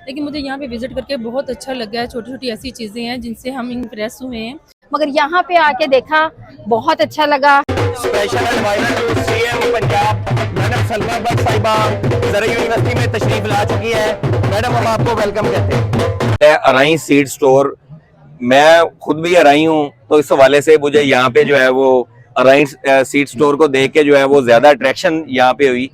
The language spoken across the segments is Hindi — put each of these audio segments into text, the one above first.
लेकिन मुझे यहाँ पे विजिट करके बहुत अच्छा लगा है। छोटी छोटी ऐसी चीज़ें हैं जिनसे हम इम्प्रेस हुए हैं। मगर यहाँ पे आके देखा, बहुत अच्छा लगा। Special adviser CM Punjab madam Salma Butt साहिबा ज़रा यूनिवर्सिटी में तशरीफ ला चुकी है। मैडम हम आपको वेलकम कहते हैं। अराई सीड स्टोर, मैं खुद भी अराई हूँ, तो इस हवाले से मुझे यहाँ पे जो है वो अराई सीड स्टोर को देख के जो है वो ज्यादा अट्रैक्शन यहाँ पे हुई।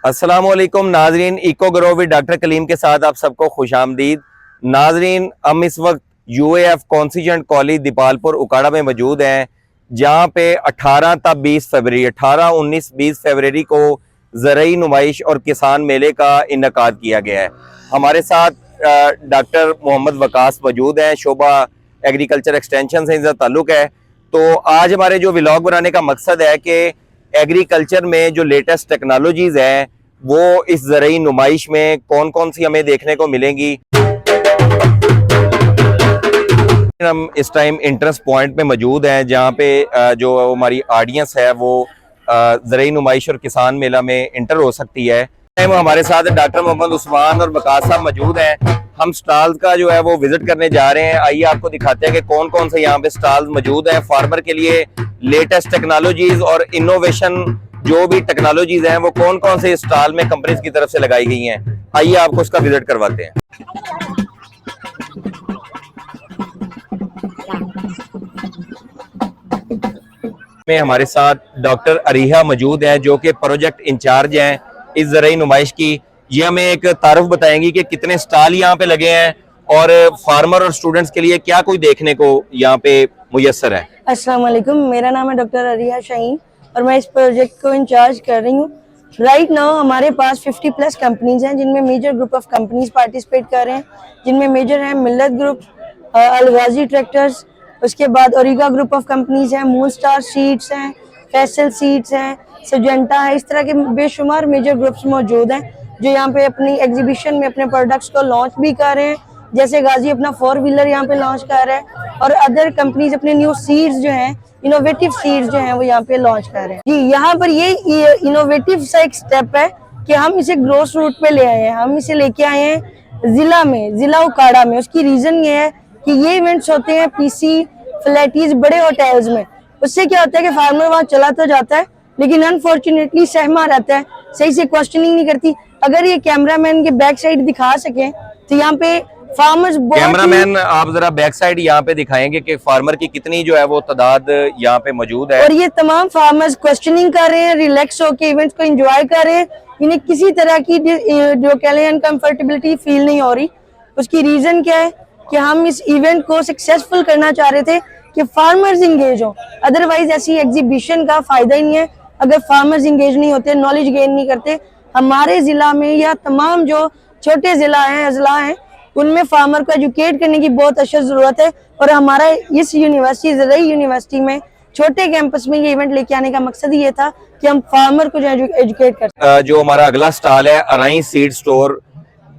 अस्सलाम वालेकुम नाजरीन, eco grow with doctor Kaleem के साथ आप सबको खुशामदीद। नाजरीन, हम इस वक्त यूएएफ कॉन्सिजेंट कॉलेज दीपालपुर उकाड़ा में मौजूद हैं, जहाँ पे 18 ता 20 फरवरी 18, 19, 20 फरवरी को ज़रई नुमाइश और किसान मेले का इन्नेकाद किया गया है। हमारे साथ डॉक्टर मोहम्मद वकास मौजूद हैं, शोबा एग्रीकल्चर एक्सटेंशन से इनका ताल्लुक है। तो आज हमारे जो व्लॉग बनाने का मकसद है कि एग्रीकल्चर में जो लेटेस्ट टेक्नोलॉजीज हैं वो इस ज़रई नुमाइश में कौन कौन सी हमें देखने को मिलेंगी। हम इस टाइम इंटरेस्ट पॉइंट पे मौजूद हैं, जहाँ पे जो हमारी ऑडियंस है वो ज़रई नुमाइश और किसान मेला में इंटर हो सकती है। हमारे साथ डॉक्टर मोहम्मद उस्मान और वकास साहब मौजूद हैं। हम स्टॉल्स का जो है वो विजिट करने जा रहे हैं। आइए आपको दिखाते हैं कि कौन कौन से यहाँ पे स्टॉल्स मौजूद हैं। फार्मर के लिए लेटेस्ट टेक्नोलॉजीज और इनोवेशन जो भी टेक्नोलॉजीज हैं वो कौन कौन से स्टॉल में कंपनीज की तरफ से लगाई गई हैं। आइए आपको उसका विजिट करवाते हैं। में हमारे साथ डॉक्टर अरीहा मौजूद है, जो कि प्रोजेक्ट इंचार्ज हैं इस ज़रई नुमाइश की। ये हमें एक तारुफ बताएंगी कि कितने स्टॉल यहाँ पे लगे हैं और फार्मर और स्टूडेंट्स के लिए क्या कोई देखने को यहाँ पे मुयस्सर है। अस्सलाम वालेकुम, मेरा नाम है डॉक्टर अरीहा शाहीन और मैं इस प्रोजेक्ट को इंचार्ज कर रही हूँ। राइट नाउ हमारे पास 50+ कंपनीज हैं, जिनमें major group of companies participate कर रहे हैं, जिनमें मेजर हैं मिल्लत ग्रुप, अलगाजी ट्रैक्टर्स, उसके बाद ओरिगा ग्रुप ऑफ कंपनीज हैं, मून स्टार सीड्स हैं, फैसल सीड्स हैं, सिजेंटा है। इस तरह के बेशुमार मेजर ग्रुप्स मौजूद हैं जो यहाँ पे अपनी एग्जीबिशन में अपने प्रोडक्ट्स को लॉन्च भी कर रहे हैं। जैसे गाजी अपना 4 व्हीलर यहाँ पे लॉन्च कर रहा है और अदर कंपनीज अपने न्यू सीड्स जो हैं, इनोवेटिव सीड्स जो हैं वो यहाँ पे लॉन्च कर रहे हैं। जी, यहाँ पर ये इनोवेटिव सा एक स्टेप है कि हम इसे ग्रोस रूट पे ले आए हैं। हम इसे लेके आए हैं जिला उकाड़ा में। उसकी रीजन ये है कि ये इवेंट्स होते हैं पीसी फ्लैटीज बड़े होटल्स में। उससे क्या होता है कि फार्मर वहाँ चला तो जाता है लेकिन अनफॉर्चुनेटली सहमा रहता है, सही से क्वेश्चनिंग नहीं करती। अगर ये कैमरामैन के बैक साइड दिखा सके तो यहाँ पे फार्मर्स, कैमरामैन आप जरा बैक साइड यहाँ पे दिखाएंगे कि फार्मर की कितनी जो है वो तादाद यहाँ पे मौजूद है। और ये तमाम फार्मर्स क्वेश्चनिंग कर रहे हैं, रिलैक्स होकर इवेंट्स को एंजॉय कर रहे हैं। इन्हें किसी तरह की जो कह लें अनकंफर्टेबिलिटी फील नहीं हो रही। उसकी रीजन क्या है कि हम इस इवेंट को सक्सेसफुल करना चाह रहे थे कि फार्मर्स इंगेज हो। अदरवाइज ऐसी एग्जीबिशन का फायदा ही नहीं है अगर फार्मर्स इंगेज नहीं होते, नॉलेज गेन नहीं करते। हमारे जिला में या तमाम जो छोटे जिला हैं, अजला हैं, उनमें फार्मर को एजुकेट करने की बहुत अशद जरूरत है। और हमारा इस यूनिवर्सिटी ज़रई यूनिवर्सिटी में छोटे कैंपस में ये इवेंट लेके आने का मकसद ये था कि हम फार्मर को जो एजुकेट कर। जो हमारा अगला स्टॉल है अराई सीड स्टोर,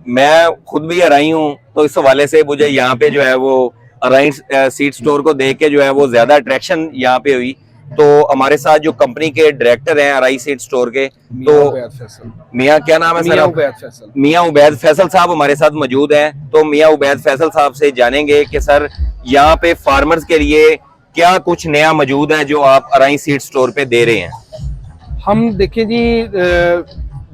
मैं खुद भी अराई हूँ, तो इस हवाले से मुझे यहाँ पे जो है वो अराई सीड स्टोर को देख के जो है वो ज्यादा अट्रैक्शन यहाँ पे हुई। तो हमारे साथ जो कंपनी के डायरेक्टर हैं अराई सीड स्टोर के, तो मियाँ क्या नाम है सर? मियाँ उबैद फैसल साहब हमारे साथ मौजूद हैं। तो मियाँ उबैद फैसल साहब से जानेंगे कि सर यहाँ पे फार्मर्स के लिए क्या कुछ नया मौजूद है जो आप अराई सीड स्टोर पे दे रहे हैं। हम देखिए जी,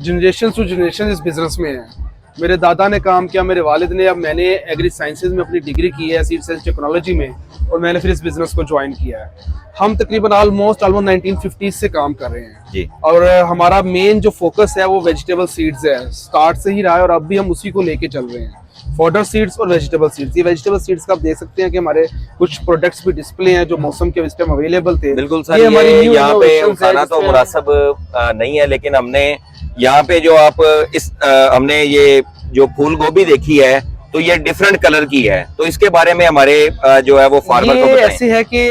जनरेशन टू जनरेशन इस बिजनेस में है। मेरे दादा ने काम किया, मेरे वालिद ने, अब मैंने एग्री साइंसेज में अपनी डिग्री की है, सीड साइंस टेक्नोलॉजी में, और मैंने फिर इस बिजनेस को ज्वाइन किया है। हम तकरीबन ऑलमोस्ट 1950 से काम कर रहे हैं जी। और हमारा मेन जो फोकस है वो वेजिटेबल सीड्स है, स्टार्ट से ही रहा है और अब भी हम उसी को लेके चल रहे हैं। फॉडर सीड्स और वेजिटेबल सीड्स। ये वेजिटेबल सीड्स का आप देख सकते हैं कि हमारे कुछ प्रोडक्ट्स भी डिस्प्ले हैं जो मौसम के इस टाइम अवेलेबल थे। बिल्कुल सर, ये यहाँ पे उठाना तो मुनासिब नहीं है, लेकिन हमने यहाँ पे जो आप हमने ये जो फूल गोभी देखी है तो ये डिफरेंट कलर की है, तो इसके बारे में हमारे जो है वो फार्मर को बताएं। ऐसे है कि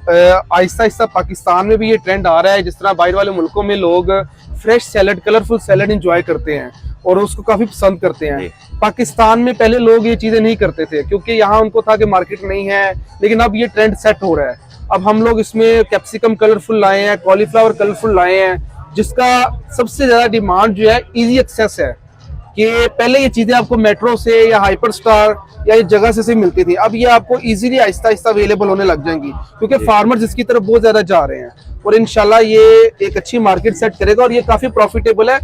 आहिस्ता आहिस्ता पाकिस्तान में भी ये ट्रेंड आ रहा है। जिस तरह बाहर वाले मुल्कों में लोग fresh salad, colourful salad enjoy करते हैं और उसको काफी पसंद करते हैं। पाकिस्तान में पहले लोग ये चीजें नहीं करते थे क्योंकि यहाँ उनको था कि मार्केट नहीं है, लेकिन अब ये ट्रेंड सेट हो रहा है। अब हम लोग इसमें कैप्सिकम कलरफुल लाए हैं, कॉलीफ्लावर कलरफुल लाए हैं जिसका सबसे ज्यादा डिमांड जो है इजी एक्सेस है, कि पहले ये चीजें आपको मेट्रो से या हाइपर स्टार या इस जगह से मिलती थी, अब ये आपको इजीली आहिस्ता आहिस्ता अवेलेबल होने लग जाएंगी, क्योंकि फार्मर्स इसकी तरफ बहुत ज्यादा जा रहे हैं और इंशाल्लाह ये एक अच्छी मार्केट सेट करेगा और ये काफी प्रॉफिटेबल है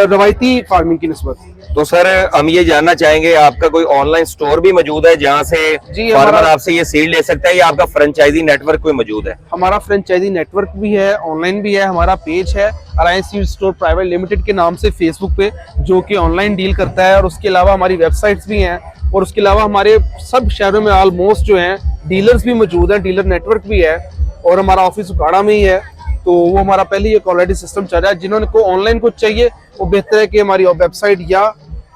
रवायती फार्मिंग की निस्बत। तो सर हम ये जानना चाहेंगे, आपका कोई ऑनलाइन स्टोर भी मौजूद है जहाँ से जी, फार्मर आपसे ये सीड ले सकता है, या आपका फ्रेंचाइजी नेटवर्क कोई मौजूद है? हमारा फ्रेंचाइजी नेटवर्क भी है, ऑनलाइन भी है, हमारा पेज है alliance seed store private limited के नाम से फेसबुक पे, जो कि ऑनलाइन डील करता है, और उसके अलावा हमारी वेबसाइट्स भी हैं, और उसके अलावा हमारे सब शहरों में ऑलमोस्ट जो हैं डीलर्स भी मौजूद हैं, डीलर नेटवर्क भी है, और हमारा ऑफिस उकाड़ा में ही है। तो वो हमारा पहले एक ऑलरेडी सिस्टम चल रहा है, जिन्होंने को ऑनलाइन कुछ चाहिए वो बेहतर है कि हमारी वेबसाइट या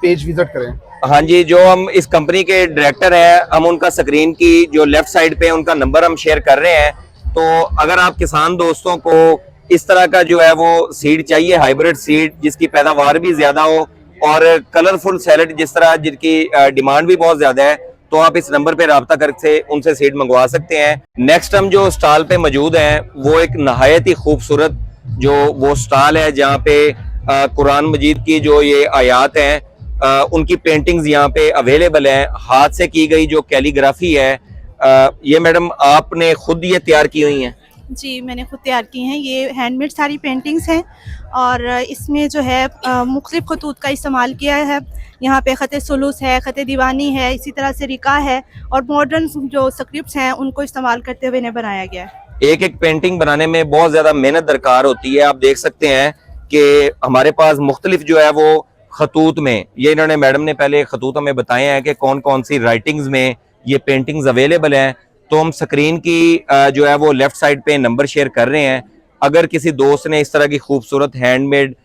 पेज विजिट करें। हाँ जी, जो हम इस कंपनी के डायरेक्टर हैं, हम उनका स्क्रीन की जो लेफ्ट साइड पे उनका नंबर हम शेयर कर रहे हैं। तो अगर आप किसान दोस्तों को इस तरह का जो है वो सीड चाहिए, हाइब्रिड सीड जिसकी पैदावार भी ज्यादा हो और कलरफुल सैलेड जिस तरह जिनकी डिमांड भी बहुत ज्यादा है, तो आप इस नंबर पे राब्ता करके उनसे सीड मंगवा सकते हैं। नेक्स्ट हम जो स्टॉल पे मौजूद हैं वो एक नहायत ही खूबसूरत जो वो स्टॉल है जहाँ पे कुरान मजीद की जो ये आयात हैं उनकी पेंटिंग्स यहाँ पे अवेलेबल हैं। हाथ से की गई जो कैलीग्राफी है, ये मैडम आपने खुद ये तैयार की हुई हैं? जी, मैंने खुद तैयार की हैं। ये हैंडमेड सारी पेंटिंग्स हैं और इसमें जो है मुख्तलिफ खतूत का इस्तेमाल किया है। यहाँ पे ख़त सुलूस है, ख़त दीवानी है, इसी तरह से रिका है, और मॉडर्न जो स्क्रिप्ट्स हैं उनको इस्तेमाल करते हुए इन्हें बनाया गया है। एक एक पेंटिंग बनाने में बहुत ज्यादा मेहनत दरकार होती है। आप देख सकते हैं कि हमारे पास मुख्तलिफ जो है वो खतूत में, ये इन्होंने मैडम ने पहले खतूत हमें बताए हैं कि कौन कौन सी राइटिंग्स में ये पेंटिंग्स अवेलेबल हैं। तो हम स्क्रीन की जो है वो लेफ्ट साइड पे नंबर शेयर कर रहे हैं। अगर किसी दोस्त ने इस तरह की खूबसूरत हैंडमेड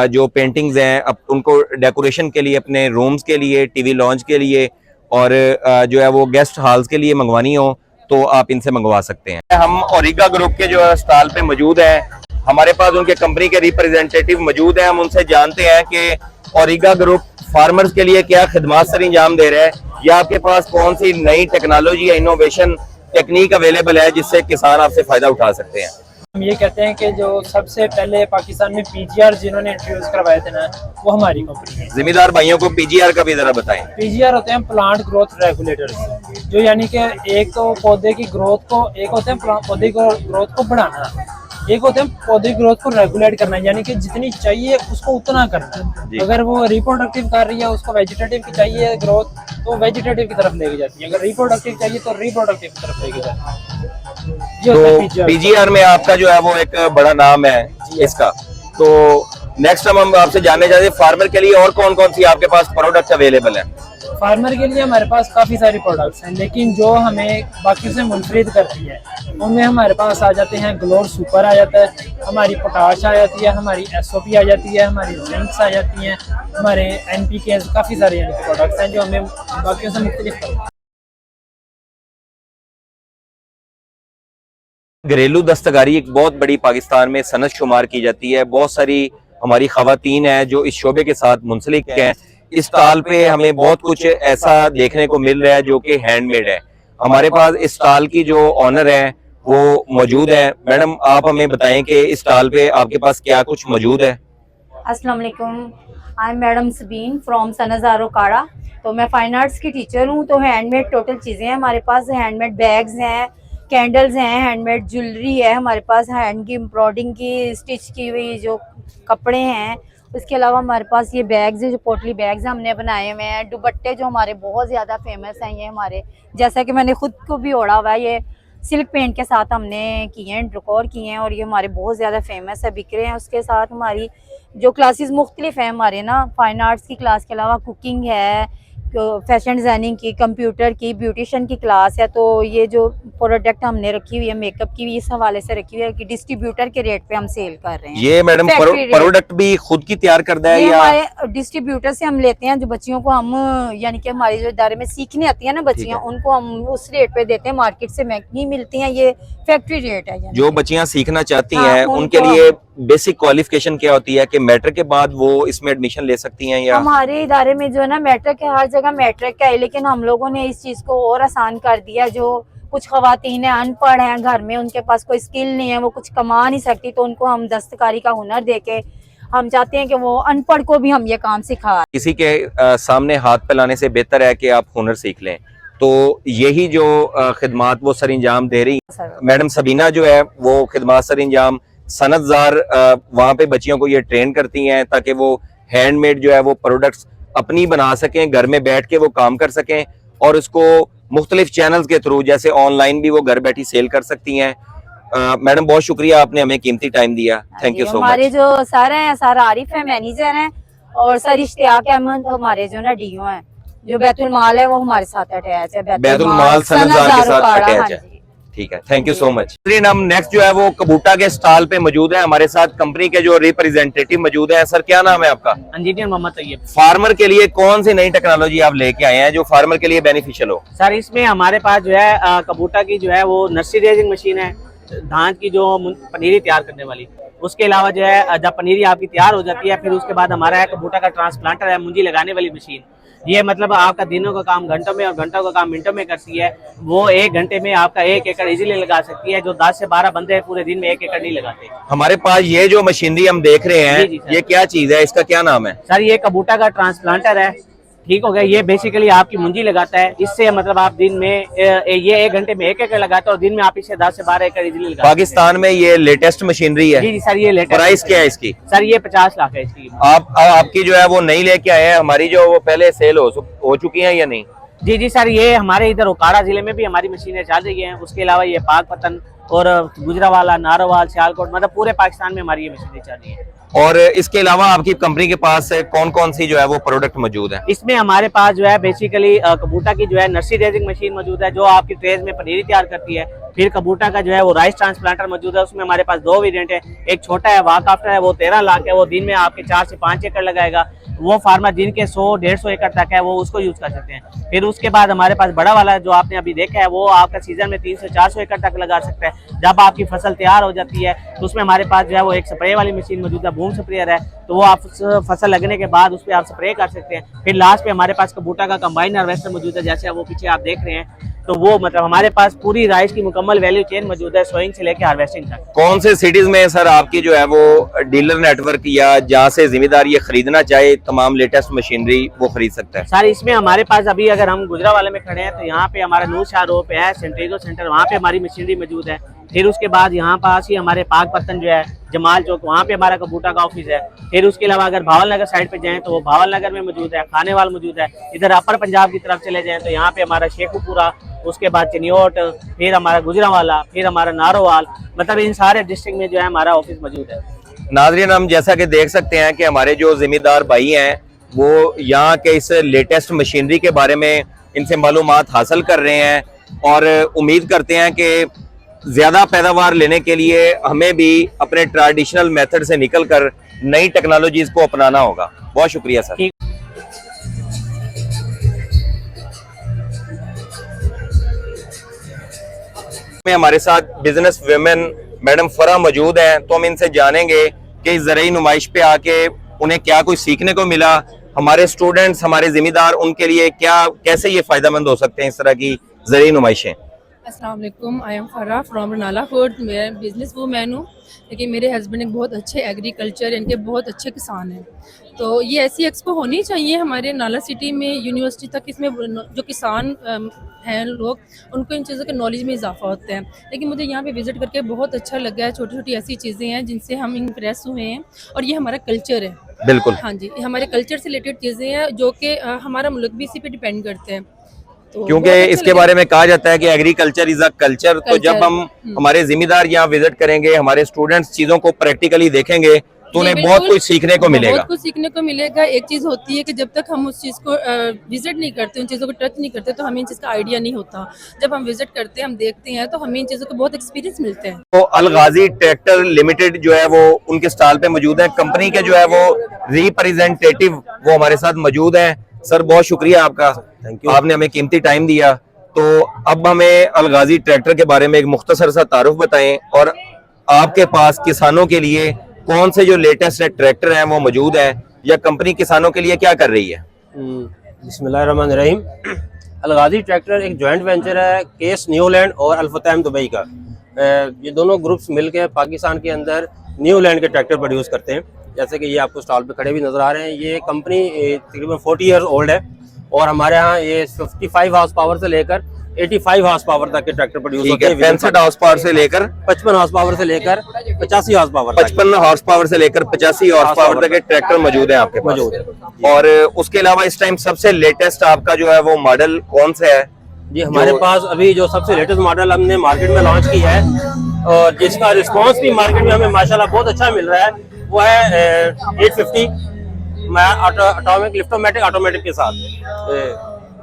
जो पेंटिंग्स हैं अब उनको डेकोरेशन के लिए, अपने रूम्स के लिए, टीवी लॉन्च के लिए और जो है वो गेस्ट हॉल्स के लिए मंगवानी हो तो आप इनसे मंगवा सकते हैं। हम ओरिगा ग्रुप के जो स्टॉल पे मौजूद हैं, हमारे पास उनके कंपनी के रिप्रेजेंटेटिव मौजूद हैं। हम उनसे जानते हैं कि ओरिगा ग्रुप फार्मर्स के लिए क्या खिदमत सर अंजाम दे रहा है, या आपके पास कौन सी नई टेक्नोलॉजी या इनोवेशन टेक्निक अवेलेबल है जिससे किसान आपसे फायदा उठा सकते हैं? हम ये कहते हैं कि जो सबसे पहले पाकिस्तान में पीजीआर जिन्होंने इंट्रोड्यूस करवाए थे ना, वो हमारी कंपनी है। जिम्मेदार भाइयों को पीजीआर का भी जरा बताएं। पीजीआर होते हैं प्लांट ग्रोथ रेगुलेटर्स, जो यानी कि एक तो पौधे की ग्रोथ को, एक होते हैं पौधे की ग्रोथ को बढ़ाना, एक होते हैं पौधे की ग्रोथ को रेगुलेट करना, यानी कि जितनी चाहिए उसको उतना करना। अगर वो रिप्रोडक्टिव कर रही है, उसको वेजिटेटिव की चाहिए ग्रोथ, तो वेजिटेटिव की तरफ लेके जाती है। अगर रिप्रोडक्टिव चाहिए तो रिप्रोडक्टिव की तरफ लेके जाती है। तो पीजीआर में आपका जो है वो एक बड़ा नाम है इसका। तो नेक्स्ट हम आपसे जानने चाहते हैं फार्मर के लिए और कौन कौन सी आपके पास प्रोडक्ट अवेलेबल है? फार्मर के लिए हमारे पास काफ़ी सारी प्रोडक्ट्स हैं, लेकिन जो हमें बाकी से मुनफरिद करती है उनमें हमारे पास आ जाते हैं ग्लोर सुपर आ जाता है, हमारी पोटाश आ जाती है, हमारी एसओपी आ जाती है, हमारी जिंक्स आ जाती हैं, हमारे एनपीके, काफ़ी सारे प्रोडक्ट्स हैं जो हमें बाकियों से मुख्तलिफ करते हैं। घरेलू दस्तकारी एक बहुत बड़ी पाकिस्तान में सनत शुमार की जाती है। बहुत सारी हमारी खवातीन हैं जो इस शोबे के साथ मुंसलिक हैं। इस स्टॉल पे हमें बहुत कुछ ऐसा देखने को मिल रहा है जो कि हैंडमेड है। हमारे पास इस स्टॉल की जो ऑनर है वो मौजूद है। मैडम आप हमें बताएं कि इस स्टॉल पे आपके पास क्या कुछ मौजूद है? अस्सलाम वालेकुम, I am madam Sabeen from सनाज़ार उकाड़ा। तो मैं फाइन आर्ट्स की टीचर हूँ। तो हैंडमेड टोटल चीज़ें हैं हमारे पास, हैंडमेड बैग्स हैं, कैंडल्स हैं, हैंडमेड ज्वेलरी है हमारे पास, हैंड की एम्ब्रॉयडिंग की स्टिच की हुई जो कपड़े हैं। उसके अलावा हमारे पास ये बैग्स है, जो पोटली बैग्स हमने बनाए हुए हैं। दुपट्टे जो हमारे बहुत ज़्यादा फेमस हैं, ये हमारे जैसा कि मैंने खुद को भी ओढ़ा हुआ है, ये सिल्क पेंट के साथ हमने किए हैं, डेकोर किए हैं, और ये हमारे बहुत ज़्यादा फेमस है, बिक रहे हैं। उसके साथ हमारी जो क्लासेस मुख्तलिफ हैं हमारे ना, फाइन आर्ट्स की क्लास के अलावा कुकिंग है, फैशन डिज़ाइनिंग की, कंप्यूटर की, ब्यूटिशन की क्लास है। तो ये जो प्रोडक्ट हमने रखी हुई है मेकअप की भी इस हवाले से रखी हुई है कि डिस्ट्रीब्यूटर के रेट पे हम सेल कर रहे हैं। ये मैडम प्रोडक्ट भी खुद की तैयार करता है या हमारे डिस्ट्रीब्यूटर से हम लेते हैं? जो बच्चियों को हम यानी कि हमारे जो इदारे में सीखने आती है ना बच्चियाँ, उनको हम उस रेट पे देते हैं। मार्केट से महंगी मिलती हैं, ये फैक्ट्री रेट है। जो बच्चियां सीखना चाहती हाँ, हैं उनके लिए बेसिक क्वालिफिकेशन क्या होती है कि मैट्रिक के बाद वो इसमें एडमिशन ले सकती हैं? या हमारे इदारे में जो है ना मैट्रिक है, हर जगह मैट्रिक है, लेकिन हम लोगों ने इस चीज़ को और आसान कर दिया। जो कुछ खवातीन हैं अनपढ़ हैं घर में, उनके पास कोई स्किल नहीं है, वो कुछ कमा नहीं सकती, तो उनको हम दस्तकारी का हुनर देके हम चाहते हैं कि वो अनपढ़ को भी हम ये काम सिखा। किसी के सामने हाथ फैलाने से बेहतर है कि आप हुनर सीख लें, तो यही जो खिदमात वो सर अंजाम दे रही मैडम सबीना जो है वो खिदमात सर अंजाम सनतजार वहाँ पे बच्चियों को ये ट्रेन करती हैं ताकि वो हैंडमेड जो है वो प्रोडक्ट्स अपनी बना सकें, घर में बैठ के वो काम कर सकें और उसको मुख्तलिफ चैनल्स के थ्रू जैसे ऑनलाइन भी वो घर बैठी सेल कर सकती हैं। मैडम बहुत शुक्रिया, आपने हमें कीमती टाइम दिया, थैंक यू सो मच। हमारे जो सर हैं, सर आरिफ है मैनेजर हैं, और सर इश्तियाक अहमद हमारे जो ना डीओ हैं, जो बैतुल माल है वो हमारे साथ अटैच है। बैतुल माल सनतजार के साथ अटैच है, ठीक है, थैंक यू सो मच। हम नेक्स्ट जो है वो कबूटा के स्टॉल पे मौजूद है, हमारे साथ कंपनी के जो रिप्रेजेंटेटिव मौजूद है। सर क्या नाम है आपका? इंजीनियर मोहम्मद तैयब। फार्मर के लिए कौन सी नई टेक्नोलॉजी आप लेके आए हैं जो फार्मर के लिए बेनिफिशियल हो? सर इसमें हमारे पास जो है कबूटा की जो है वो नर्सरी रेजिंग मशीन है, धान की जो पनीरी तैयार करने वाली। उसके अलावा जो है जब पनीरी आपकी तैयार हो जाती है फिर उसके बाद हमारा है कबूटा का ट्रांसप्लांटर है, मुंजी लगाने वाली मशीन। ये मतलब आपका दिनों का काम घंटों में और घंटों का काम मिनटों में करती है। वो 1 घंटे में आपका 1 एकड़ इजीली लगा सकती है, जो 10 से 12 बंदे पूरे दिन में 1 एकड़ नहीं लगाते। हमारे पास ये जो मशीनरी हम देख रहे हैं, जी, ये क्या चीज है, इसका क्या नाम है? सर ये कबूटा का ट्रांसप्लांटर है, ठीक हो गया। ये बेसिकली आपकी मुंजी लगाता है, इससे मतलब आप दिन में ये 1 घंटे में 1 एकड़ लगाते हैं और दिन में आप इसे 10 से 12 एकड़ इजीली लगाते हैं। पाकिस्तान में ये लेटेस्ट मशीनरी है? जी जी सर, ये लेटेस्ट। प्राइस क्या है इसकी? सर ये 50 लाख है इसकी। आपकी जो है वो नई लेके आए हैं, हमारी जो वो पहले सेल हो चुकी है या नहीं? जी जी सर, ये हमारे इधर उकाड़ा जिले में भी हमारी मशीनें चल रही हैं। उसके अलावा ये पाकपतन और गुजरावाला, नारोवाल, सियालकोट, मतलब पूरे पाकिस्तान में हमारी ये मशीनें चल रही हैं। और इसके अलावा आपकी कंपनी के पास कौन कौन सी जो है वो प्रोडक्ट मौजूद है? इसमें हमारे पास जो है बेसिकली कबूटा की जो है नर्सरी रेजिंग मशीन मौजूद है, जो आपकी ट्रेज में पनीरी तैयार करती है। फिर कबूटा का जो है वो राइस ट्रांसप्लांटर मौजूद है, उसमें हमारे पास 2 वेरिएंट है। एक छोटा है वाक आफ्टर है, वो 13 लाख है, वो दिन में आपके 4 से 5 एकड़ लगाएगा। वो फार्मर जिनके 100-150 एकड़ तक है वो उसको यूज कर सकते हैं। फिर उसके बाद हमारे पास बड़ा वाला जो आपने अभी देखा है वो आपका सीजन में 300 से 400 एकड़ तक लगा सकता है। जब आपकी फसल तैयार हो जाती है तो उसमें हमारे पास जो है वो एक स्प्रे वाली मशीन मौजूद है, बूम स्प्रेयर है, तो वो आप फसल लगने के बाद उस पर आप स्प्रे कर सकते हैं। फिर लास्ट पे हमारे पास कबूटा का कंबाइन हार्वेस्टर मौजूद है, जैसे वो पीछे आप देख रहे हैं। तो वो मतलब हमारे पास पूरी राइस की मुकम्मल वैल्यू चेन मौजूद है, सोइंग से लेकर हार्वेस्टिंग तक। कौन से सिटीज में सर आपकी जो है वो डीलर नेटवर्क या जहाँ से जिम्मेदार ये खरीदना चाहे तमाम लेटेस्ट मशीनरी वो खरीद सकता है? सर इसमें हमारे पास अभी अगर हम गुजरावाले में खड़े हैं तो यहाँ पे हमारा नूर शाह रोड पे है सेंट्रीगो सेंटर, वहाँ पे हमारी मशीनरी मौजूद है। फिर उसके बाद यहाँ पास ही हमारे पाकपतन जो है जमाल चौक, वहाँ पे हमारा कबूटा का ऑफिस है। फिर उसके अलावा अगर भावल नगर साइड पे जाएं तो वो भावल नगर में मौजूद है, खानेवाल मौजूद है। इधर अपर पंजाब की तरफ चले जाएं तो यहाँ पे हमारा शेखुपुरा, उसके बाद चिन्योट, फिर हमारा गुजरावाला, फिर हमारा नारोवाल, मतलब इन सारे डिस्ट्रिक्ट में जो है हमारा ऑफिस मौजूद है। नाज़रीन, हम जैसा कि देख सकते हैं कि हमारे जो जिम्मेदार भाई हैं वो यहाँ के इस लेटेस्ट मशीनरी के बारे में इनसे मालूमात हासिल कर रहे हैं और उम्मीद करते हैं कि ज़्यादा पैदावार लेने के लिए हमें भी अपने ट्रेडिशनल मेथड से निकलकर नई टेक्नोलॉजीज़ को अपनाना होगा। बहुत शुक्रिया सर। में हमारे साथ बिजनेस वुमेन मैडम फरा मौजूद हैं, तो हम इनसे जानेंगे कि इस ज़रूरी नुमाइश पे आके उन्हें क्या कुछ सीखने को मिला, हमारे स्टूडेंट्स, हमारे जिम्मेदार, उनके लिए क्या कैसे ये फायदेमंद हो सकते हैं इस तरह की ज़रूरी नुमाइशें। अस्सलाम वालेकुम, आई एम फरा फ्रॉम रनाला फूड। मैं बिजनेस वूमैन हूँ, लेकिन मेरे हस्बैंड एक बहुत अच्छे एग्रीकल्चर, इनके बहुत अच्छे किसान हैं। तो ये ऐसी एक्सपो होनी चाहिए हमारे नाला सिटी में, यूनिवर्सिटी तक। इसमें जो किसान हैं लोग, उनको इन चीज़ों के नॉलेज में इजाफा होता है। लेकिन मुझे यहाँ पे विज़िट करके बहुत अच्छा लगा है। छोटी छोटी ऐसी चीज़ें हैं जिनसे हम इम्प्रेस हुए हैं, और ये हमारा कल्चर है। बिल्कुल, हाँ जी, हमारे कल्चर से रिलेटेड चीज़ें हैं जो कि हमारा मुल्क भी इसी पे डिपेंड करते हैं। तो क्योंकि इसके बारे में कहा जाता है कि एग्रीकल्चर इज अ कल्चर। तो जब हम हमारे जिम्मेदार यहाँ विजिट करेंगे, हमारे स्टूडेंट्स चीजों को प्रैक्टिकली देखेंगे तो उन्हें बहुत कुछ सीखने को मिलेगा। बहुत कुछ सीखने को मिलेगा। एक चीज होती है कि जब तक हम उस चीज को विजिट नहीं करते, उन चीजों को टच नहीं करते, तो हमें इन चीज का आइडिया नहीं होता। जब हम विजिट करते हैं, हम देखते हैं, तो हमें इन चीजों को बहुत एक्सपीरियंस मिलते हैं। तो अलगाजी ट्रैक्टर लिमिटेड जो है वो उनके स्टॉल पे मौजूद है। कंपनी के जो है वो रिप्रेजेंटेटिव वो हमारे साथ मौजूद है। सर बहुत शुक्रिया आपका, आपने हमें कीमती टाइम दिया। तो अब हमें अलगाजी ट्रैक्टर के बारे में एक मुख्तसर सा तारुफ बताएं, और आपके पास किसानों के लिए कौन से जो लेटेस्ट ट्रैक्टर हैं वो मौजूद है, या कंपनी किसानों के लिए क्या कर रही है? बिस्मिल्लाहिर्रहमानिर्रहीम। अलगाजी ट्रैक्टर एक जॉइंट वेंचर है केस न्यूलैंड और अल्फतैम दुबई का। ये दोनों ग्रुप्स मिलकर पाकिस्तान के अंदर न्यूलैंड के ट्रैक्टर प्रोड्यूस करते हैं। जैसे कि ये आपको स्टॉल पे खड़े भी नज़र आ रहे हैं। ये कंपनी तकरीबन 40 ईयर्स ओल्ड है और हमारे यहाँ ये 55 हाउस पावर से लेकर 85 हाउस पावर तक के ट्रैक्टर प्रोड्यूस होते हैं। 65 हाउस पावर से लेकर 55 हाउस पावर से लेकर 85 हाउस पावर 55 हॉर्स पावर से लेकर 85 हॉर्स पावर तक के ट्रैक्टर मौजूद हैं आपके पास। मौजूद है। और उसके अलावा इस टाइम सबसे लेटेस्ट आपका जो है वो मॉडल कौन सा है? जी हमारे पास अभी जो सबसे लेटेस्ट मॉडल हमने मार्केट में लॉन्च किया है और जिसका रिस्पांस भी मार्केट में हमें माशाल्लाह बहुत अच्छा मिल रहा है वो है 850 ऑटोमेटिक लिफ्टोमेटिक ऑटोमेटिक के साथ।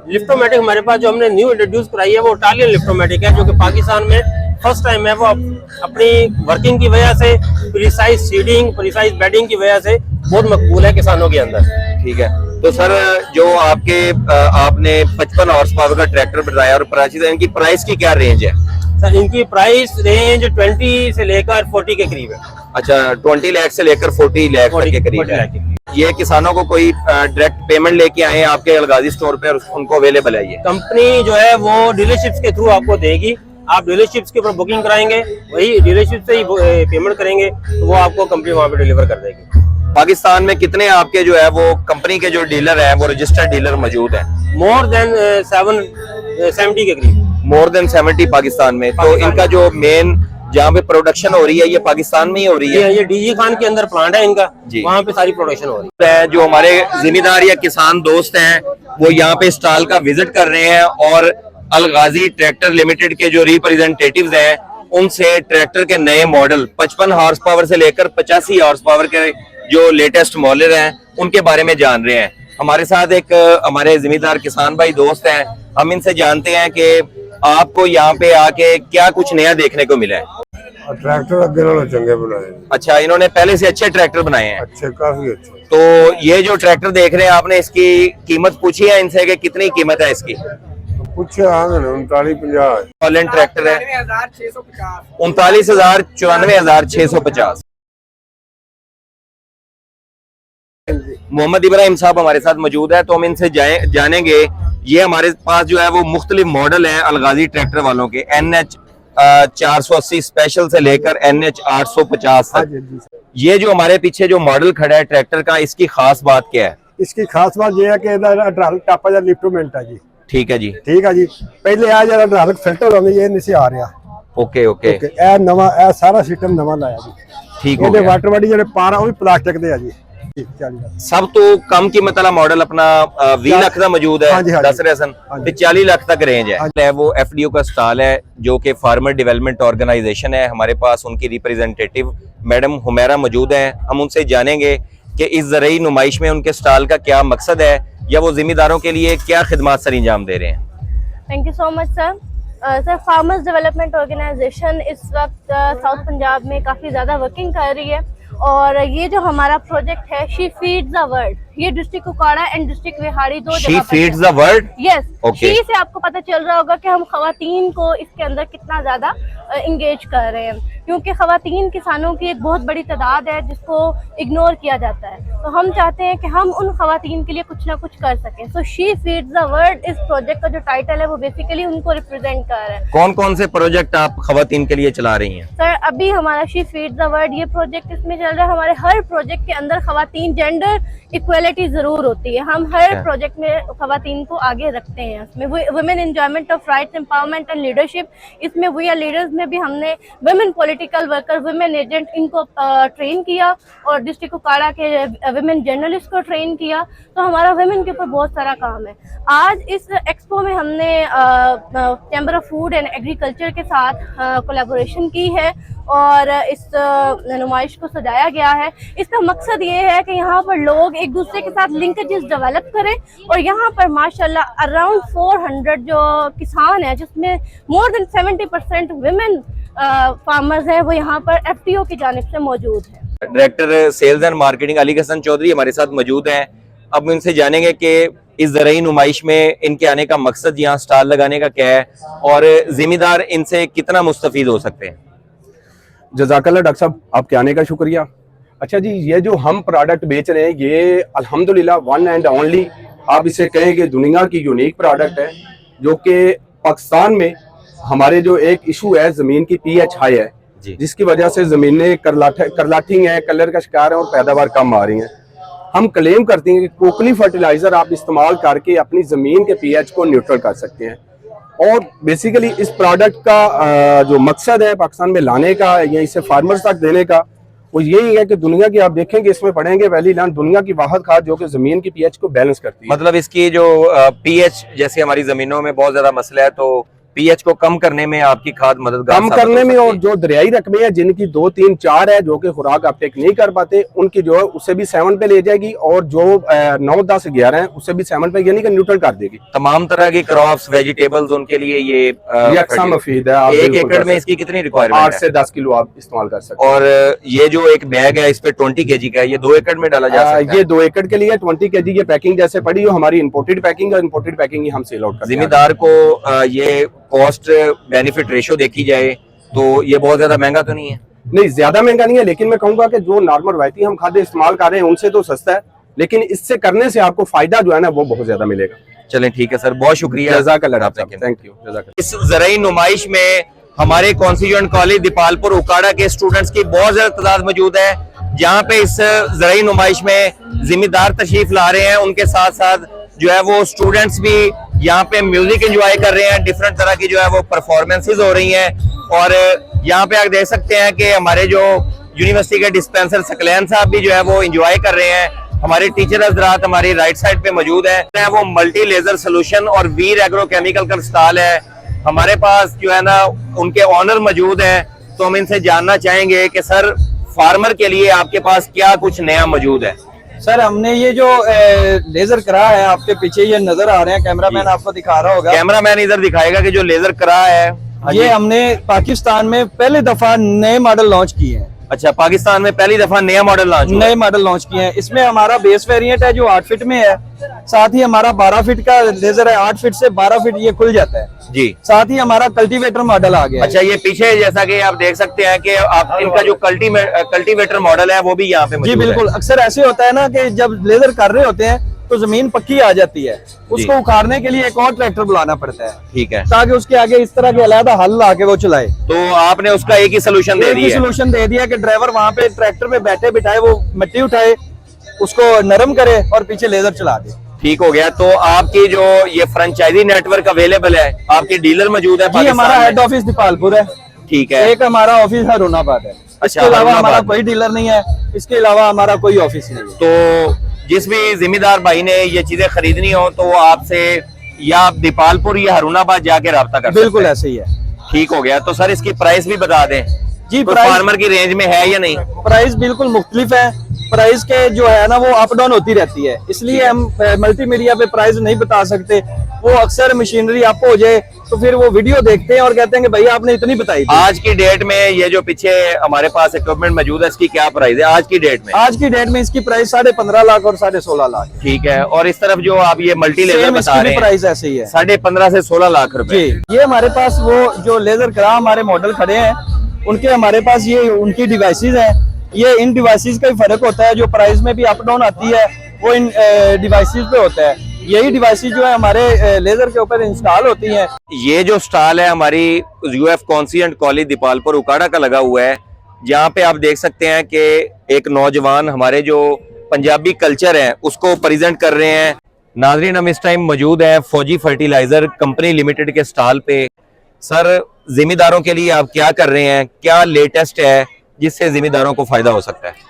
लिफ्टोमेटिक हमारे पास जो हमने न्यू इंट्रोड्यूस कराई है वो इटालियन लिफ्टोमेटिक है, जो कि पाकिस्तान में फर्स्ट टाइम है। वो अपनी वर्किंग की वजह से, प्रिसाइज सीडिंग, प्रिसाइज बेडिंग की वजह से बहुत मकबूल है किसानों के अंदर। ठीक है, तो सर जो आपने 55 हॉर्स पावर का ट्रैक्टर बताया और प्राइस, इनकी प्राइस की क्या रेंज है? सर इनकी प्राइस रेंज 20 से लेकर 40 के करीब है। अच्छा, 20 लाख से लेकर 40 लाख तक के करीब है। ये किसानों को कोई डायरेक्ट पेमेंट लेके आए आपके अलगाजी स्टोर पे और उनको अवेलेबल है? ये कंपनी जो है वो डीलरशिप्स के थ्रू आपको देगी। आप डीलरशिप्स के ऊपर बुकिंग कराएंगे, वही डीलरशिप से ही पेमेंट करेंगे तो वो आपको कंपनी वहाँ पे डिलीवर कर देगी। पाकिस्तान में कितने आपके जो है वो कंपनी के जो डीलर हैं वो रजिस्टर्ड डीलर मौजूद हैं? मोर देन 70 के करीब। मोर देन 70 पाकिस्तान में। तो इनका जो मेन जहाँ पे प्रोडक्शन हो रही है ये पाकिस्तान में ही हो रही है? ये डीजी खान के अंदर प्लांट है इनका, वहाँ पे सारी प्रोडक्शन हो रही है। जो हमारे जिम्मेदार या किसान दोस्त हैं वो यहाँ पे स्टॉल का विजिट कर रहे हैं और अलगाजी ट्रैक्टर लिमिटेड के जो रिप्रेजेंटेटिव्स हैं उनसे ट्रैक्टर के नए मॉडल 55 हॉर्स पावर से लेकर 85 हॉर्स पावर के जो लेटेस्ट मॉडल हैं उनके बारे में जान रहे हैं। हमारे साथ एक हमारे जिम्मेदार किसान भाई दोस्त हैं, हम इनसे जानते हैं कि आपको यहाँ पे आके क्या कुछ नया देखने को मिला है? ट्रैक्टर अगे नालों चंगे बनाए। अच्छा, इन्होंने पहले से अच्छे ट्रैक्टर बनाए हैं? अच्छे, काफी अच्छे। तो ये जो ट्रैक्टर देख रहे हैं आपने इसकी कीमत पूछी है इनसे कि कितनी कीमत है इसकी? पूछे 3950 हॉलैंड ट्रैक्टर है 39,000 94,650। मोहम्मद इब्राहिम साहब हमारे साथ मौजूद है तो हम इनसे जानेंगे। ये हमारे पास जो है वो मुख्तलिफ मॉडल है अलगाजी ट्रैक्टर वालों के, NH 480 स्पेशल से लेकर NH 850 तक। ये जो हमारे पीछे जो मॉडल खड़ा है ट्रैक्टर का, इसकी खास बात क्या है? इसकी खास बात यह है कि हाइड्रोलिक टापा या लिफ्टोमेंट है जी। ठीक है जी, ठीक है जी। पहले आ जरा हाइड्रोलिक फिल्टर होने ये नहीं से आ रहा। ओके ओके, ए नवा ए सारा सिस्टम नवा लाया जी। ठीक हो गया। वाटर बॉडी जो पार है वो भी प्लास्टिक दे है जी। सब तो कम कीमत वाला मॉडल अपना 20 लाख का मौजूद है। 10 रेसन 40 लाख तक रेंज है। वो FDO का स्टॉल है जो कि फार्मर डेवलपमेंट ऑर्गेनाइजेशन है। हमारे पास उनकी रिप्रेजेंटेटिव मैडम हुमैरा मौजूद है। हम उनसे जानेंगे कि इस ज़रूरी नुमाइश में उनके स्टॉल का क्या मकसद है या वो जिम्मेदारों के लिए क्या खिदमत सर अंजाम दे रहे हैं। Thank you so much sir. Sir farmers development organisation इस वक्त साउथ पंजाब में काफ़ी ज़्यादा वर्किंग कर रही है और ये जो हमारा प्रोजेक्ट है शी फीड्स द वर्ल्ड, ये डिस्ट्रिक्ट कुपवाड़ा एंड डिस्ट्रिक्ट रिहाड़ी दो she feeds the world. Yes, she से आपको पता चल रहा होगा कि हम खवातीन को इसके अंदर कितना ज्यादा इंगेज कर रहे हैं, क्योंकि खवातीन किसानों की एक बहुत बड़ी तादाद है जिसको इग्नोर किया जाता है। तो हम चाहते हैं कि हम उन खवातीन के लिए कुछ ना कुछ कर सकें। So she feeds the world इस प्रोजेक्ट का जो टाइटल है वो बेसिकली उनको रिप्रेजेंट कर रहा है। कौन कौन से प्रोजेक्ट आप खवातीन के लिए चला रही हैं? सर अभी हमारा शी फीड्स द वर्ल्ड ये प्रोजेक्ट इसमें चल रहा है। हमारे हर प्रोजेक्ट के अंदर खवातीन जेंडर इक्वलिटी जरूर होती है। हम हर प्रोजेक्ट में खवातीन को आगे रखते हैं। इसमें women enjoyment of rights, empowerment and leadership, इसमें वी आर लीडर्स में भी हमने women political worker, women agent इनको ट्रेन किया और डिस्ट्रिक्ट कुपवाड़ा के वुमेन जर्नलिस्ट को ट्रेन किया। तो हमारा वुमेन के ऊपर बहुत सारा काम है। आज इस एक्सपो में हमने chamber of food and agriculture के साथ कोलैबोरेशन की है और इस नुमाइश को सजाया गया है। इसका मकसद ये है कि यहाँ पर लोग एक दूसरे के साथ लिंकेजेस डेवलप करें और यहाँ पर माशाल्लाह अराउंड 400 जो किसान हैं जिसमें मोर देन 70% वुमेन फार्मर्स हैं वो यहाँ पर FTO की जानिब से मौजूद है। Director sales and marketing Ali Hasan Chaudhry हमारे साथ मौजूद हैं। अब इनसे जानेंगे कि इस ज़रूरी नुमाइश में इनके आने का मकसद, यहाँ स्टॉल लगाने का क्या है और जिम्मेदार इनसे कितना मुस्तफीद हो सकते हैं। जज़ाकल्लाह डॉक्टर साहब, आपके आने का शुक्रिया। अच्छा जी, ये जो हम प्रोडक्ट बेच रहे हैं ये अल्हम्दुलिल्लाह वन एंड ओनली आप इसे कहें कि दुनिया की यूनिक प्रोडक्ट है। जो कि पाकिस्तान में हमारे जो एक इशू है ज़मीन की पीएच हाई है, जिसकी वजह से ज़मीनें करलाटिंग है, कलर का शिकार है और पैदावार कम आ रही हैं। हम क्लेम करते हैं कि कोकली फर्टिलाइज़र आप इस्तेमाल करके अपनी ज़मीन के पीएच को न्यूट्रल कर सकते हैं। और बेसिकली इस प्रोडक्ट का जो मकसद है पाकिस्तान में लाने का या इसे फार्मर्स तक देने का, वो यही है कि दुनिया की आप देखेंगे इसमें पढ़ेंगे वैली लैंड दुनिया की वाहिद खाद जो कि जमीन की पीएच को बैलेंस करती है। मतलब इसकी जो पीएच, जैसे हमारी जमीनों में बहुत ज्यादा मसला है, तो पीएच को कम करने में आपकी खाद मददगार कम करने में, और जो दरियाई रकबे हैं जिनकी 2, 3, 4 है जो कि खुराक अपटेक नहीं कर पाते, उनकी जो है उसे भी 7 पे ले जाएगी, और जो 9, 10, 11 है उसे भी 7 पे यानी कि न्यूट्रल कर देगी। तमाम तरह की क्रॉप्स, वेजिटेबल्स, उनके लिए ये यकसा मुफीद है। 1 एकड़ में इसकी कितनी रिक्वायरमेंट है? 8 से 10 किलो आप इस्तेमाल कर सकते हैं। और ये जो एक बैग है इस पे 20 kg का है, ये 2 एकड़ में डाला जा सकता है? ये 2 एकड़ के लिए 20 kg की पैकिंग जैसे पड़ी हो, हमारी इंपोर्टेड पैकिंग है, इंपोर्टेड पैकिंग ही हम सेल आउट करते हैं। जिम्मेदार को ये कॉस्ट बेनिफिट रेशो देखी जाए तो ये बहुत ज्यादा महंगा तो नहीं है? नहीं, ज्यादा महंगा नहीं है, लेकिन मैं कहूंगा कि जो नॉर्मल रवायती हम खाद्य इस्तेमाल कर रहे हैं उनसे तो सस्ता है, लेकिन इससे करने से आपको फायदा जो है ना वो बहुत ज्यादा मिलेगा। चलें ठीक है सर, बहुत शुक्रिया। जज़ाकल्लाह, थैंक यू। इस ज़राई नुमाइश में हमारे कॉन्स्टिट्यूएंट कॉलेज दीपालपुर उकाड़ा के स्टूडेंट्स की बहुत ज्यादा तादाद मौजूद है, जहाँ पे इस ज़राई नुमाइश में जिम्मेदार तशरीफ ला रहे हैं, उनके साथ साथ जो है वो स्टूडेंट्स भी यहाँ पे म्यूजिक एंजॉय कर रहे हैं, डिफरेंट तरह की जो है वो परफॉर्मेंसेज हो रही हैं। और यहाँ पे आप देख सकते हैं कि हमारे जो यूनिवर्सिटी के डिस्पेंसर सकलैन साहब भी जो है वो एंजॉय कर रहे हैं। हमारे टीचर हजरात हमारी राइट साइड पे मौजूद है, वो मल्टी लेजर सोल्यूशन और वीर एग्रोकेमिकल का स्टॉल है। हमारे पास जो है ना उनके ऑनर मौजूद है, तो हम इनसे जानना चाहेंगे कि सर फार्मर के लिए आपके पास क्या कुछ नया मौजूद है? सर हमने ये जो लेजर करा है, आपके पीछे ये नजर आ रहे हैं, कैमरामैन आपको दिखा रहा होगा, कैमरामैन इधर दिखाएगा कि जो लेजर करा है ये हमने पाकिस्तान में पहली दफा नए मॉडल लॉन्च किए हैं। अच्छा, पाकिस्तान में पहली दफा नया मॉडल लॉन्च किए हैं। इसमें हमारा बेस वेरिएंट है जो 8 फीट में है, साथ ही हमारा 12 फीट का लेजर है, 8 फीट से 12 फीट ये खुल जाता है जी। साथ ही हमारा कल्टीवेटर मॉडल आ गया। अच्छा, ये पीछे जैसा कि आप देख सकते हैं कि आप इनका जो कल्टीवेटर मॉडल है वो भी यहाँ पे जी बिल्कुल। अक्सर ऐसे होता है ना कि जब लेजर कर रहे होते हैं तो जमीन पक्की आ जाती है, उसको उखाड़ने के लिए एक और ट्रैक्टर बुलाना पड़ता है, ठीक है, ताकि उसके आगे इस तरह के अलग हल ला के वो चलाए। तो आपने उसका एक ही सोल्यूशन दे दिया कि ड्राइवर वहाँ पे ट्रैक्टर पे बैठे बिठाए, वो मिट्टी उठाए, उसको नरम करे और पीछे लेजर चला दे। ठीक हो गया। तो आपकी जो ये फ्रेंचाइजी नेटवर्क अवेलेबल है, आपके डीलर मौजूद है? जी, हमारा हेड ऑफिस दीपालपुर है, ठीक है, एक हमारा ऑफिस हरुणाबाद है। इसके अलावा हमारा कोई डीलर नहीं है, इसके अलावा हमारा कोई ऑफिस नहीं है। तो जिस भी जिम्मेदार भाई ने ये चीजें खरीदनी हो तो वो आपसे या आप दीपालपुर या हरुणाबाद जाके रब्ता कर सकते हैं। बिल्कुल ऐसे ही है। ठीक हो गया। तो सर इसकी प्राइस भी बता दें जी, फार्मर की रेंज में है या नहीं? प्राइस बिल्कुल मुख्तलिफ है, प्राइस के जो है ना वो अप डाउन होती रहती है, इसलिए हम मल्टीमीडिया पे प्राइस नहीं बता सकते। वो अक्सर मशीनरी अप हो जाए तो फिर वो वीडियो देखते हैं और कहते हैं कि भैया आपने इतनी बताई थी। आज की डेट में ये जो पीछे हमारे पास इक्विपमेंट मौजूद है, इसकी क्या प्राइस है आज की डेट में? आज की डेट में इसकी प्राइस 15.5 लाख और 16.5 लाख। ठीक है। और इस तरफ जो आप ये मल्टी लेजर बता रहे हैं, प्राइस ऐसे ही है, 15.5 से 16 लाख रुपए। ये हमारे पास वो जो लेजर करा हमारे मॉडल खड़े हैं, उनके हमारे पास ये उनकी डिवाइसेस हैं। ये इन डिवाइसेस का ही फर्क होता है, जो प्राइस में भी अप डाउन आती है वो इन डिवाइसेस पे होता है। यही डिवाइसेस जो है हमारे लेजर के ऊपर इंस्टॉल होती हैं। ये जो स्टॉल है हमारी UF constituent college Dipalpur Okara का लगा हुआ है, जहाँ पे आप देख सकते हैं कि एक नौजवान हमारे जो पंजाबी कल्चर है उसको प्रेजेंट कर रहे हैं। नाजरीन, हम इस टाइम मौजूद हैं फौजी फर्टिलाइजर कंपनी लिमिटेड के स्टॉल पे। सर, जिम्मेदारों के लिए आप क्या कर रहे हैं, क्या लेटेस्ट है जिससे जिम्मेदारों को फायदा हो सकता है?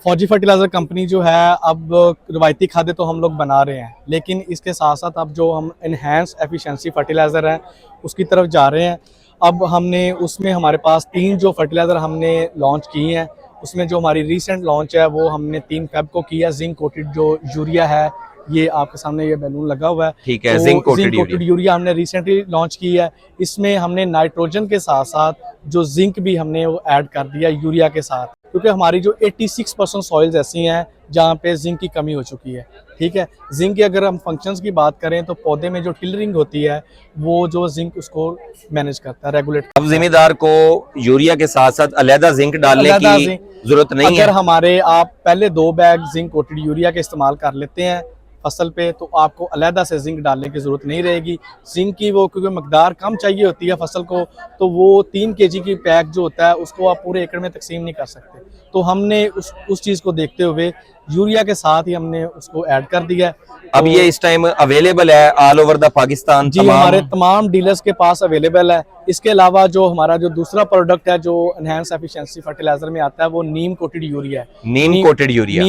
फौजी फर्टिलाइज़र कंपनी जो है, अब रवायती खाद्य तो हम लोग बना रहे हैं, लेकिन इसके साथ साथ अब जो हम इनहेंस एफिशिएंसी फर्टिलाइज़र है उसकी तरफ जा रहे हैं। अब हमने उसमें हमारे पास 3 जो फर्टिलाइज़र हमने लॉन्च किए हैं, उसमें जो हमारी रीसेंट लॉन्च है वो हमने 3 फेब को किया। जिंक कोटेड जो यूरिया है, ये आपके सामने ये बैलून लगा हुआ है, ठीक है, तो जिंक कोटेड यूरिया हमने रिसेंटली लॉन्च की है। इसमें हमने नाइट्रोजन के साथ साथ जो जिंक भी हमने वो ऐड कर दिया यूरिया के साथ, क्योंकि हमारी जो 86% सॉइल्स ऐसी हैं जहाँ पे जिंक की कमी हो चुकी है। ठीक है, जिंक की अगर हम फंक्शंस की बात करें तो पौधे में जो टिलरिंग होती है वो जो जिंक उसको मैनेज करता है, रेगुलेट। अब जिम्मेदार को यूरिया के साथ साथ अलहदा जिंक डालने की जरूरत नहीं है। अगर हमारे आप पहले 2 बैग जिंक कोटेड यूरिया के इस्तेमाल कर लेते हैं फसल पे, तो आपको अलहदा से जिंक डालने की ज़रूरत नहीं रहेगी। जिंक की वो क्योंकि मकदार कम चाहिए होती है फसल को, तो वो 3 kg की पैक जो होता है उसको आप पूरे एकड़ में तकसीम नहीं कर सकते। तो हमने उस चीज़ को देखते हुए यूरिया के साथ ही हमने उसको ऐड कर दिया है। अब ये इस टाइम अवेलेबल है ऑल ओवर द पाकिस्तान? जी, हमारे तमाम डीलर्स के पास अवेलेबल है। इसके अलावा जो हमारा जो दूसरा प्रोडक्ट है जो एनहांस एफिशिएंसी फर्टिलाइजर में आता है वो नीम कोटेड यूरिया है। नीम कोटेड यूरिया।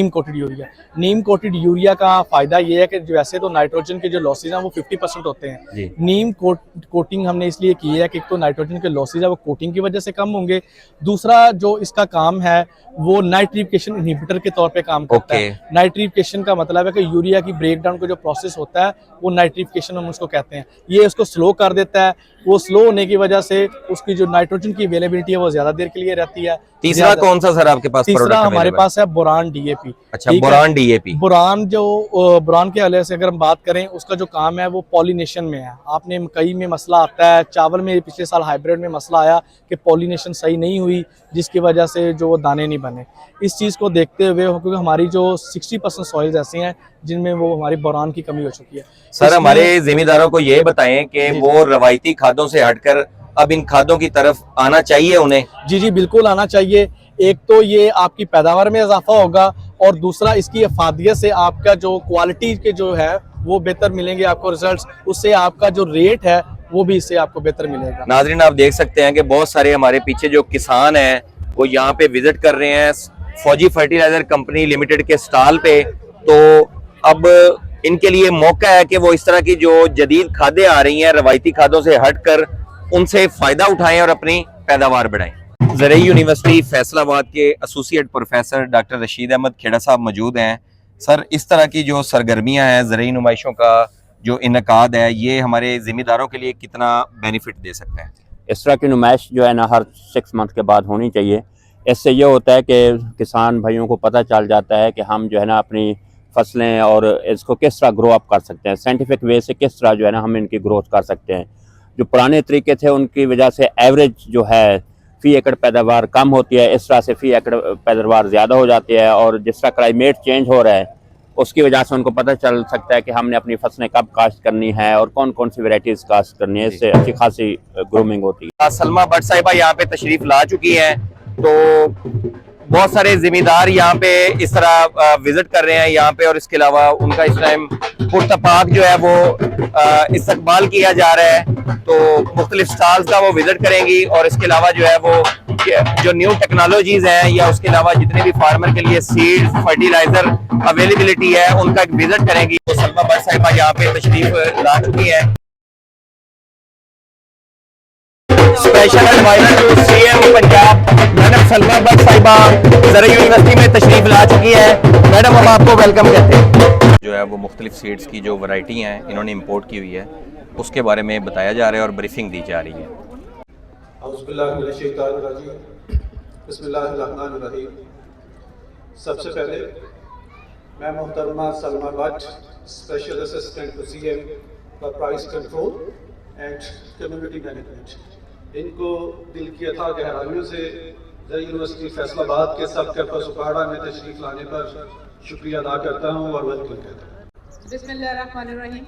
नीम कोटेड यूरिया का फायदा ये है कि वैसे तो नाइट्रोजन के जो लॉसेज हैं वो 50% होते हैं। नीम कोटिंग हमने इसलिए की है कि एक तो नाइट्रोजन के लॉसेज है वो कोटिंग की वजह से कम होंगे, दूसरा जो इसका काम है वो नाइट्रिफिकेशन इनहिबिटर के तौर पे काम करता है। नाइट्रिफिकेशन का मतलब है कि यूरिया की ब्रेकडाउन का जो प्रोसेस होता है वो नाइट्रिफिकेशन हम उसको कहते हैं। ये उसको स्लो कर देता है। वो स्लो होने की वजह से उसकी जो नाइट्रोजन की अवेलेबिलिटी है वो ज्यादा देर के लिए रहती है। तीसरा कौन सा सर आपके पास? तीसरा हमारे पास है बोरान डीएपी। अच्छा, बोरान डीएपी। बोरान के हवाले से अगर हम बात करें, उसका जो काम है वो पॉलिनेशन में है। आपने मकई में मसला आता है, चावल में पिछले साल हाइब्रिड में मसला आया कि पॉलिनेशन सही नहीं हुई, जिसकी वजह से जो दाने नहीं बने। इस चीज़ को देखते हुए क्योंकि हमारी जो 60% सॉइल्स ऐसी हैं जिनमें वो हमारी बोरान की कमी हो चुकी है। सर हमारे जिम्मेदारों को ये बताएं कि वो रवायती खादों से हटकर अब इन खादों की तरफ आना चाहिए उन्हें? जी बिल्कुल आना चाहिए। एक तो ये आपकी पैदावार में इजाफा होगा और दूसरा इसकी अफादियत से आपका जो क्वालिटी के जो है वो बेहतर मिलेंगे आपको रिजल्ट्स, उससे आपका जो रेट है वो भी इससे आपको बेहतर मिलेगा। नाज़रीन, आप देख सकते हैं कि बहुत सारे हमारे पीछे जो किसान हैं वो यहाँ पे विजिट कर रहे हैं फौजी फर्टिलाइजर कंपनी लिमिटेड के स्टॉल पे। तो अब इनके लिए मौका है कि वो इस तरह की जो जदीद खादें आ रही हैं रवायती खादों से हटकर उनसे फायदा उठाएं और अपनी पैदावार बढ़ाएं। ज़रई यूनिवर्सिटी फैसलाबाद के associate professor doctor Rashid Ahmed Khera साहब मौजूद हैं। सर, इस तरह की जो सरगर्मियां हैं, ज़रई नुमाइशों का जो इनकाद है, ये हमारे ज़िम्मेदारों के लिए कितना बेनिफिट दे सकते हैं? इस तरह की नुमाइश जो है ना हर 6 मंथ के बाद होनी चाहिए। इससे ये होता है कि किसान भाइयों को पता चल जाता है कि हम जो है ना अपनी फसलें और इसको किस तरह ग्रो अप कर सकते हैं, साइंटिफिक वे से किस तरह जो है ना हम इनकी ग्रोथ कर सकते हैं। जो पुराने तरीके थे उनकी वजह से एवरेज जो है फी एकड़ पैदावार कम होती है, इस तरह से फी एकड़ पैदावार ज़्यादा हो जाती है। और जिस तरह क्लाइमेट चेंज हो रहा है उसकी वजह से उनको पता चल सकता है कि हमने अपनी फसलें कब काश्त करनी है और कौन कौन सी वैरायटीज़ काश्त करनी है। इससे अच्छी खासी ग्रूमिंग होती है। सलमा भट्ट साहिबा यहाँ पे तशरीफ ला चुकी हैं, तो बहुत सारे जिम्मेदार यहाँ पे इस तरह विजिट कर रहे हैं यहाँ पे, और इसके अलावा उनका इस टाइम पुरतपाक जो है वो इस्तकबाल किया जा रहा है। तो मुख्तलिफ स्टॉल्स का वो विजिट करेंगी और इसके अलावा जो है वो जो न्यू टेक्नोलॉजीज हैं या उसके अलावा जितने भी फार्मर के लिए सीड्स फर्टिलाइजर अवेलेबिलिटी है उनका एक विजिट करेंगी। तो सलमा भट्ट साहिबा यहाँ पे तशरीफ ला चुकी है। Special adviser to CM Punjab madam Salma Bhatt साहिबा ज़रई यूनिवर्सिटी में तशरीफ ला चुकी है। मैडम, हम आपको वेलकम कहते हैं। जो है वो मुख्तलिफ सीड्स की जो वैरायटी हैं इन्होंने इंपोर्ट की हुई है, उसके बारे में बताया जा रहा है और ब्रीफिंग दी जा रही है। सबसे पहले मैं मोहतरमा Salma Bhatt, special assistant to CM for price control and community management, इनको दिल की अथाह गहराइयों से ज़रई यूनिवर्सिटी फैसलाबाद के सब कैंपस उकाड़ा में तशरीफ लाने पर शुक्रिया अदा करता हूँ और वेलकम कहता हूँ। बिस्मिल्लाहिर्रहमानिर्रहीम,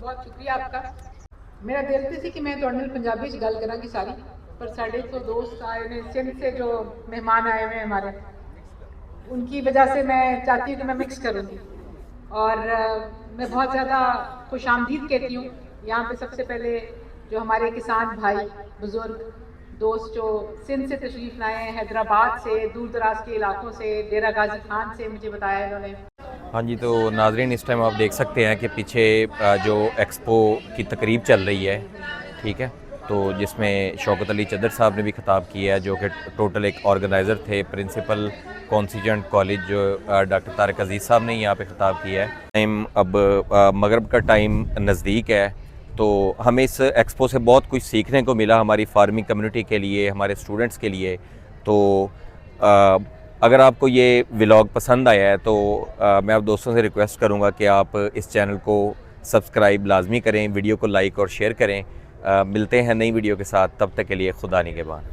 बहुत शुक्रिया आपका। मेरा दिल सी कि मैं तुहाडे नाल पंजाबी च गल करांगी सारी, पर साढ़े तो दोस्त आए ने सिंध से, जो मेहमान आए हुए हैं हमारे, उनकी वजह से मैं चाहती हूँ कि मैं मिक्स करूँगी। और मैं बहुत ज़्यादा खुशामदीद कहती हूँ यहाँ पे सबसे पहले जो हमारे किसान भाई बुज़ुर्ग दोस्त जो सिंध से तशरीफ़ लाए हैं, हैदराबाद से, दूर दराज के इलाकों से, डेरा गाजी खान से मुझे बताया इन्होंने। हाँ जी, तो नाजरीन इस टाइम आप देख सकते हैं कि पीछे जो एक्सपो की तकरीब चल रही है, ठीक है, तो जिसमें शौकत अली चद्दर साहब ने भी खिताब किया है, जो कि टोटल एक ऑर्गेनाइज़र थे, प्रिंसिपल कॉन्सिजेंट कॉलेज जो डॉक्टर तारिक अजीज़ साहब ने यहाँ पे खिताब किया है। टाइम अब मगरब का टाइम नज़दीक है, तो हमें इस एक्सपो से बहुत कुछ सीखने को मिला हमारी फार्मिंग कम्युनिटी के लिए, हमारे स्टूडेंट्स के लिए। तो अगर आपको ये व्लॉग पसंद आया है तो मैं आप दोस्तों से रिक्वेस्ट करूँगा कि आप इस चैनल को सब्सक्राइब लाजमी करें, वीडियो को लाइक और शेयर करें। मिलते हैं नई वीडियो के साथ, तब तक के लिए खुदा निगहबान।